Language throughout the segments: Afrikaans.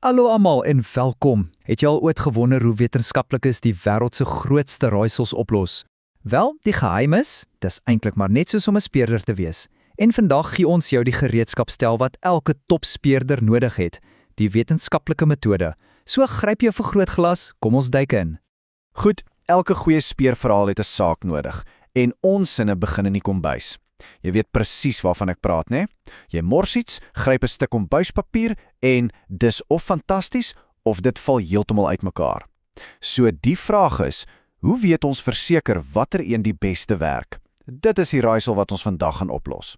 Hallo almal en welkom. Het jy al ooit gewonder hoe wetenskaplikes die wêreld se grootste raaisels oplos? Wel, die geheim is, dis eintlik maar net soos om 'n speurder te wees. En vandag gee ons jou die gereedskapstel wat elke topspeurder nodig het, die wetenskaplike metode. So gryp jou vergrootglas, kom ons duik in. Goed, elke goeie speurverhaal het 'n saak nodig en ons sinne begin in die kombuis. Jy weet presies waarvan ek praat, né? Jy mors iets, gryp 'n stuk kombuispapier en dis of fantasties of dit val heeltemal uitmekaar. So die vraag is, hoe weet ons verseker watter een die beste werk? Dit is die raaisel wat ons vandag gaan oplos.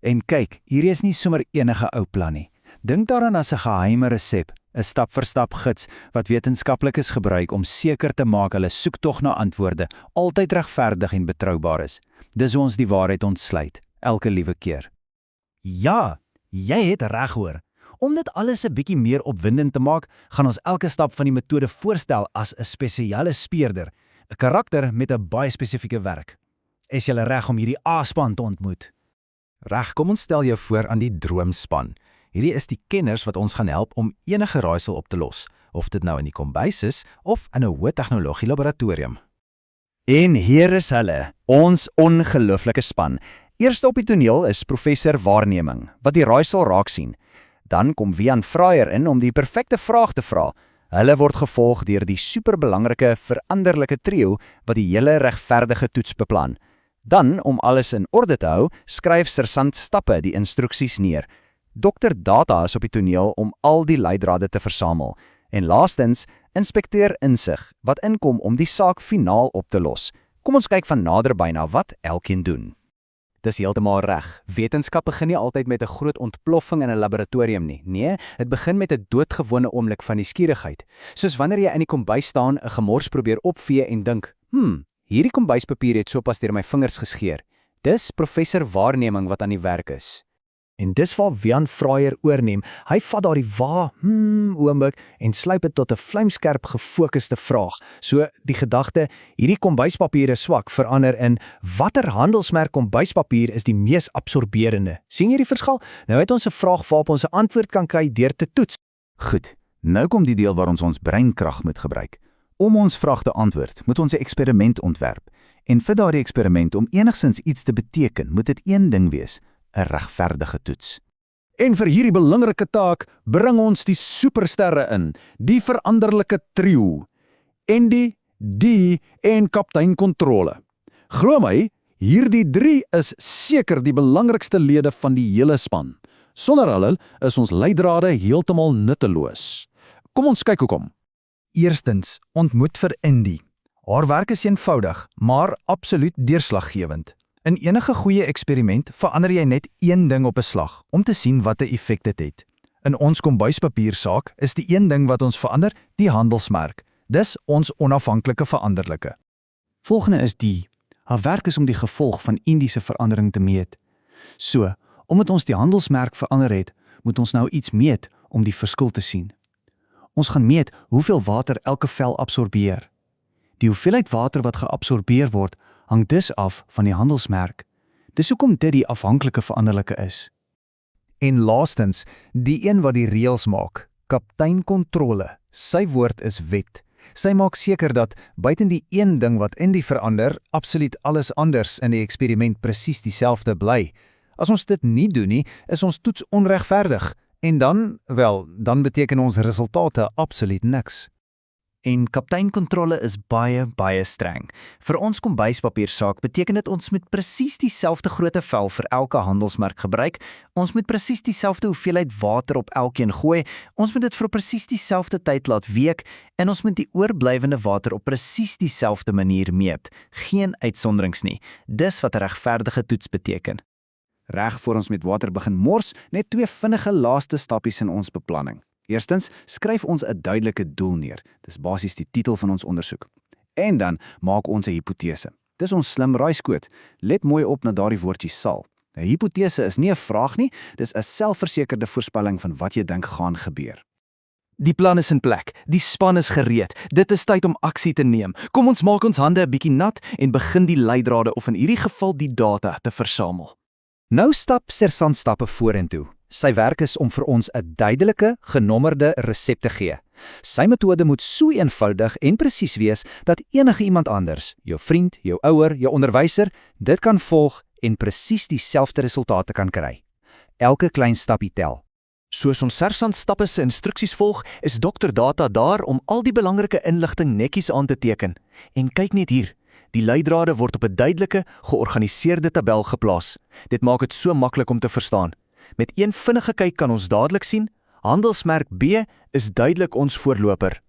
En kyk, hier is nie sommer enige ou plan nie. Dink daaraan as 'n geheime resep, 'n stap-vir-stap gids wat wetenskaplikes gebruik om seker te maak hulle soektog na antwoorde altyd regverdig en betroubaar is. Dis hoe ons die waarheid ontsluit, elke liewe keer. Ja, jy het reg hoor. Om dit alles 'n bietjie meer opwindend te maak, gaan ons elke stap van die metode voorstel as 'n spesiale speurder, 'n karakter met 'n baie spesifieke werk. Is jy reg om hierdie A-span te ontmoet? Reg, kom ons stel jou voor aan die droomspan. Hierdie is die kenners wat ons gaan help om enige raaisel op te los, of dit nou in die kombuis is of in 'n hoë tegnologie laboratorium. En hier is hulle, ons ongelooflike span. Eerste op die toneel is professor Waarneming, wat die raaisel raak sien. Dan kom Wian Fraier in om die perfekte vraag te vra. Hulle word gevolg deur die superbelangrike veranderlike trio wat die hele regverdige toets beplan. Dan, om alles in orde te hou, skryf Sersant Stappe die instruksies neer. Dr. Data is op die toneel om al die leidrade te versamel. En laastens, inspekteur Insig, wat inkom om die saak finaal op te los. Kom ons kyk van naderby na wat elkeen doen. Dis heeltemal reg. Wetenskap begin nie altyd met 'n groot ontploffing in 'n laboratorium nie. Nee, dit begin met 'n doodgewone oomblik van nuuskierigheid. Soos wanneer jy in die kombuis staan, 'n gemors probeer opvee en dink, hierdie kombuispapier het sopas deur my vingers geskeur. Dis professor Waarneming wat aan die werk is. En dis waar Wian Fraier oorneem. Hy vat daardie oomblik en slyp dit tot 'n vlamskerp gefokusde vraag. So die gedagte, hierdie kombuispapier is swak, verander in watter handelsmerk kombuispapier is die mees absorberende. Sien jy die verskil? Nou het ons 'n vraag waarop ons 'n antwoord kan kry deur te toets. Goed, nou kom die deel waar ons breinkrag moet gebruik. Om ons vraag te antwoord, moet ons 'n eksperiment ontwerp. En vir daardie eksperiment om enigsins iets te beteken, moet dit een ding wees: 'n regverdige toets. En vir hierdie belangrike taak bring ons die supersterre in, die veranderlike trio, Andy, Dee en kaptein Kontrole. Glo my, hierdie 3 is seker die belangrikste lede van die hele span. Sonder hulle is ons leidrade heeltemal nutteloos. Kom ons kyk hoekom. Eerstens, ontmoet vir Indy. Haar werk is eenvoudig, maar absoluut deurslaggewend. In enige goeie eksperiment verander jy net een ding op 'n slag, om te sien wat 'n effek dit het. In ons kombuispapiersaak is die een ding wat ons verander die handelsmerk. Dis ons onafhanklike veranderlike. Volgende is die. Haar werk is om die gevolg van indiese verandering te meet. So, omdat ons die handelsmerk verander het, moet ons nou iets meet om die verskil te sien. Ons gaan meet hoeveel water elke vel absorbeer. Die hoeveelheid water wat geabsorbeer word, hang dus af van die handelsmerk. Dis hoekom dit die afhanklike veranderlike is. En laastens, die een wat die reëls maak, kaptein Kontrole. Sy woord is wet. Sy maak seker dat buiten die een ding wat in die verander, absoluut alles anders in die eksperiment presies dieselfde bly. As ons dit nie doen nie, is ons toets onregverdig. En dan beteken ons resultate absoluut niks. En kaptein Kontrole is baie streng. Vir ons kombuispapiersaak beteken dit ons moet presies dieselfde grootte vel vir elke handelsmerk gebruik, ons moet presies dieselfde hoeveelheid water op elkeen gooi, ons moet dit vir presies dieselfde tyd laat week, en ons moet die oorblywende water op presies dieselfde manier meet. Geen uitsonderings nie. Dis wat 'n regverdige toets beteken. Reg voor ons met water begin mors, net 2 vinnige laaste stappies in ons beplanning. Eerstens, skryf ons 'n duidelike doel neer. Dis basies die titel van ons ondersoek. En dan maak ons 'n hipotese. Dis ons slim raaiskoot. Let mooi op na daardie woordjie sal. 'n Hipotese is nie 'n vraag nie, dis 'n selfversekerde voorspelling van wat jy dink gaan gebeur. Die plan is in plek, die span is gereed, dit is tyd om aksie te neem. Kom ons maak ons hande 'n bietjie nat en begin die leidrade of in hierdie geval die data te versamel. Nou stap Sersant Stappe vorentoe. Sy werk is om vir ons 'n duidelike, genommerde resep te gee. Sy metode moet so eenvoudig en presies wees dat enige iemand anders, jou vriend, jou ouer, jou onderwyser, dit kan volg en presies dieselfde resultate kan kry. Elke klein stapie tel. Soos ons sersant stappe se instruksies volg, is Dr. Data daar om al die belangrike inligting netjies aan te teken. En kyk net hier, die leidrade word op 'n duidelike, georganiseerde tabel geplaas. Dit maak dit so maklik om te verstaan. Met een vinnige kyk kan ons dadelik sien, handelsmerk B is duidelik ons voorloper.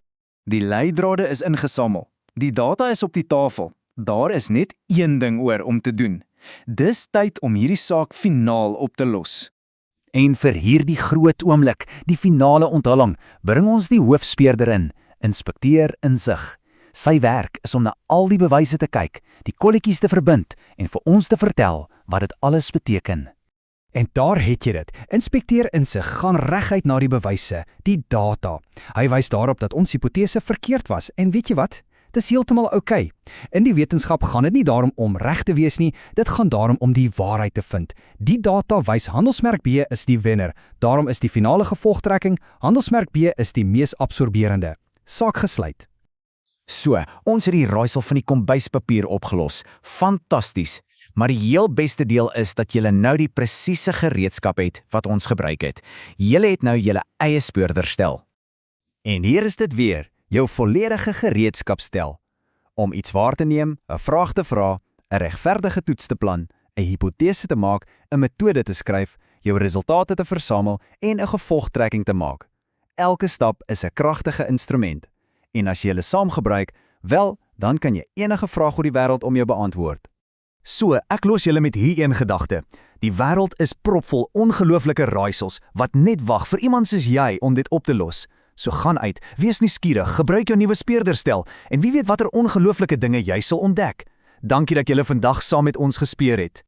Die leidrade is ingesamel. Die data is op die tafel. Daar is net een ding oor om te doen. Dis tyd om hierdie saak finaal op te los. En vir hierdie groot oomblik, die finale onthulling, bring ons die hoofspeurder in, inspekteur insig. Sy werk is om na al die bewyse te kyk, die kolletjies te verbind en vir ons te vertel wat dit alles beteken. En daar het jy dit. Inspekteur insig gaan reguit na die bewyse, die data. Hy wys daarop dat ons hipotese verkeerd was en weet jy wat? Dis heeltemal oukei. In die wetenskap gaan dit nie daarom om reg te wees nie, dit gaan daarom om die waarheid te vind. Die data wys handelsmerk B is die wenner. Daarom is die finale gevolgtrekking handelsmerk B is die mees absorberende. Saak gesluit. So, ons het die raaisel van die kombuispapier opgelos. Fantasties. Maar die heel beste deel is dat julle nou die presiese gereedskap het wat ons gebruik het. Julle het nou julle eie speurderstel. En hier is dit weer, jou volledige gereedskapstel. Om iets waar te neem, 'n vraag te vra, 'n regverdige toets te plan, 'n hipotese te maak, 'n metode te skryf, jou resultate te versamel en 'n gevolgtrekking te maak. Elke stap is 'n kragtige instrument. En as jy hulle saam gebruik, wel, dan kan jy enige vraag oor die wêreld om jou beantwoord. So, ek los julle met hierdie een gedagte. Die wêreld is propvol ongelooflike raaisels wat net wag vir iemand soos jy om dit op te los. So gaan uit, wees nuuskierig, gebruik jou nuwe speurderstel en wie weet watter ongelooflike dinge jy sal ontdek. Dankie dat julle vandag saam met ons gespeur het.